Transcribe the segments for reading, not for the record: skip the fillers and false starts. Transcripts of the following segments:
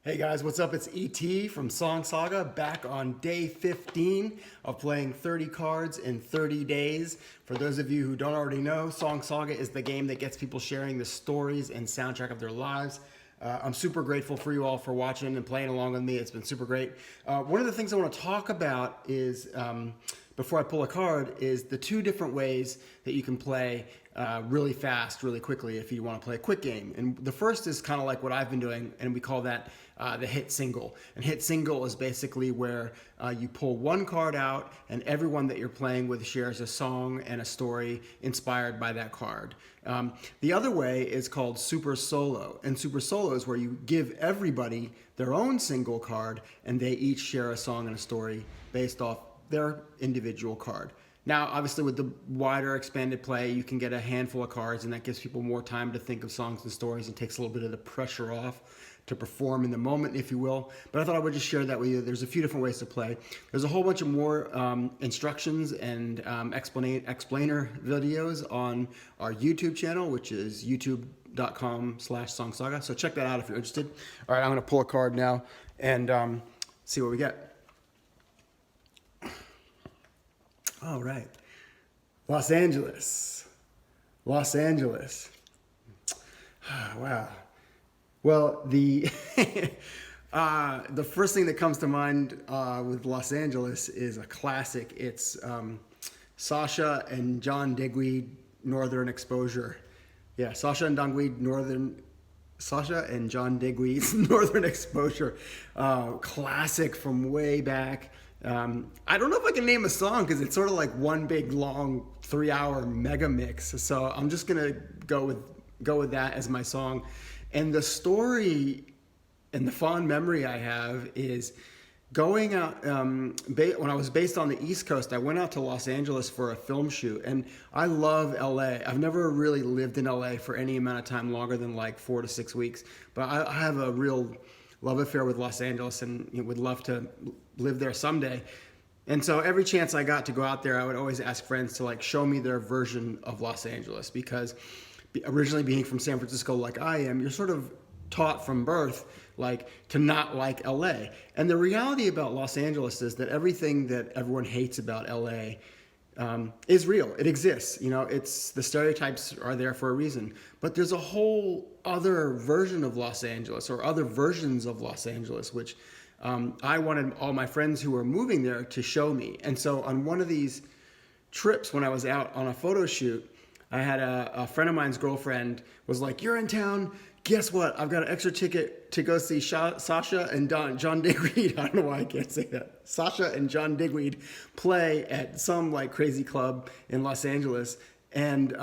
Hey guys, what's up? It's ET from Saga, back on day 15 of playing 30 cards in 30 days. For those of you who don't already know, Saga is the game that gets people sharing the stories and soundtrack of their lives. I'm super grateful for you all for watching and playing along with me. It's been super great. One of the things I want to talk about is, before I pull a card, is the two different ways that you can play really fast, really quickly if you want to play a quick game. And the first is kind of like what I've been doing, and we call that the hit single. And hit single is basically where you pull one card out and everyone that you're playing with shares a song and a story inspired by that card. The other way is called super solo. And super solo is where you give everybody their own single card and they each share a song and a story based off their individual card. Now, obviously, with the wider expanded play, you can get a handful of cards, and that gives people more time to think of songs and stories and takes a little bit of the pressure off to perform in the moment, if you will. But I thought I would just share that with you. There's a few different ways to play. There's a whole bunch of more instructions and explainer videos on our YouTube channel, which is youtube.com/songsaga. So check that out if you're interested. All right, I'm going to pull a card now and see what we get. All right. Los Angeles. Los Angeles. Wow. Well, the the first thing that comes to mind with Los Angeles is a classic. It's Sasha and John Digweed, Northern Exposure. Yeah, Sasha and John Digweed's Northern Exposure. Classic from way back. I don't know if I can name a song because it's sort of like one big long 3-hour mega mix. So I'm just gonna go with that as my song. And the story and the fond memory I have is going out. When I was based on the East Coast, I went out to Los Angeles for a film shoot, and I love LA. I've never really lived in LA for any amount of time longer than like 4 to 6 weeks, but I have a real love affair with Los Angeles and would love to live there someday. And so every chance I got to go out there, I would always ask friends to like show me their version of Los Angeles, because originally being from San Francisco like I am, you're sort of taught from birth like to not like LA. And the reality about Los Angeles is that everything that everyone hates about LA is real. It exists. You know, it's the stereotypes are there for a reason. But there's a whole other version of Los Angeles, or other versions of Los Angeles, which I wanted all my friends who were moving there to show me. And so on one of these trips, when I was out on a photo shoot, I had a friend of mine's girlfriend was like, "You're in town. Guess what? I've got an extra ticket to go see Sasha and John Digweed." I don't know why I can't say that. Sasha and John Digweed play at some like crazy club in Los Angeles. And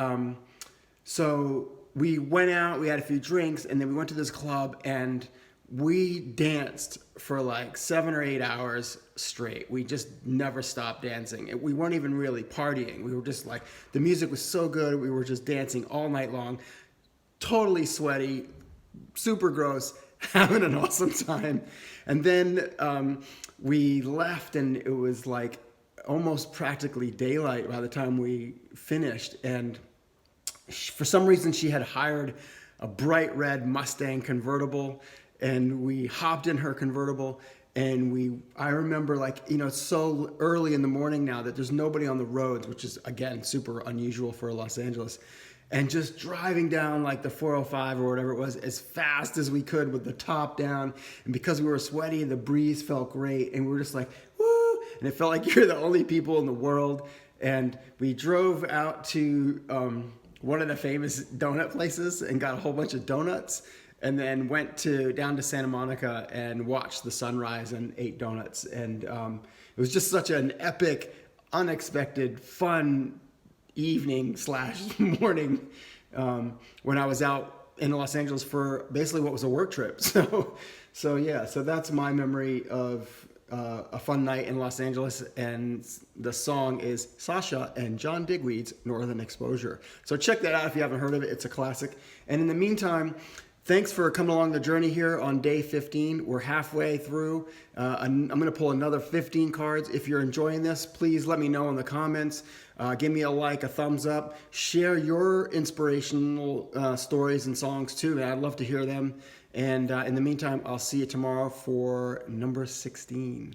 so we went out, we had a few drinks, and then we went to this club and we danced for like 7 or 8 hours straight. We just never stopped dancing. We weren't even really partying. We were just like, the music was so good. We were just dancing all night long, totally sweaty, super gross, having an awesome time. And then we left, and it was like almost practically daylight by the time we finished. And for some reason, she had hired a bright red Mustang convertible, and we hopped in her convertible. And I remember, like, you know, it's so early in the morning now that there's nobody on the roads, which is, again, super unusual for Los Angeles. And just driving down like the 405 or whatever it was as fast as we could with the top down. And because we were sweaty, the breeze felt great. And we were just like, woo! And it felt like you're the only people in the world. And we drove out to one of the famous donut places and got a whole bunch of donuts. And then went down to Santa Monica and watched the sunrise and ate donuts. And it was just such an epic, unexpected, fun evening / morning when I was out in Los Angeles for basically what was a work trip. So that's my memory of a fun night in Los Angeles. And the song is Sasha and John Digweed's Northern Exposure. So check that out if you haven't heard of it. It's a classic. And in the meantime, thanks for coming along the journey here on day 15. We're halfway through. I'm going to pull another 15 cards. If you're enjoying this, please let me know in the comments. Give me a like, a thumbs up. Share your inspirational stories and songs too, man. I'd love to hear them. And in the meantime, I'll see you tomorrow for number 16.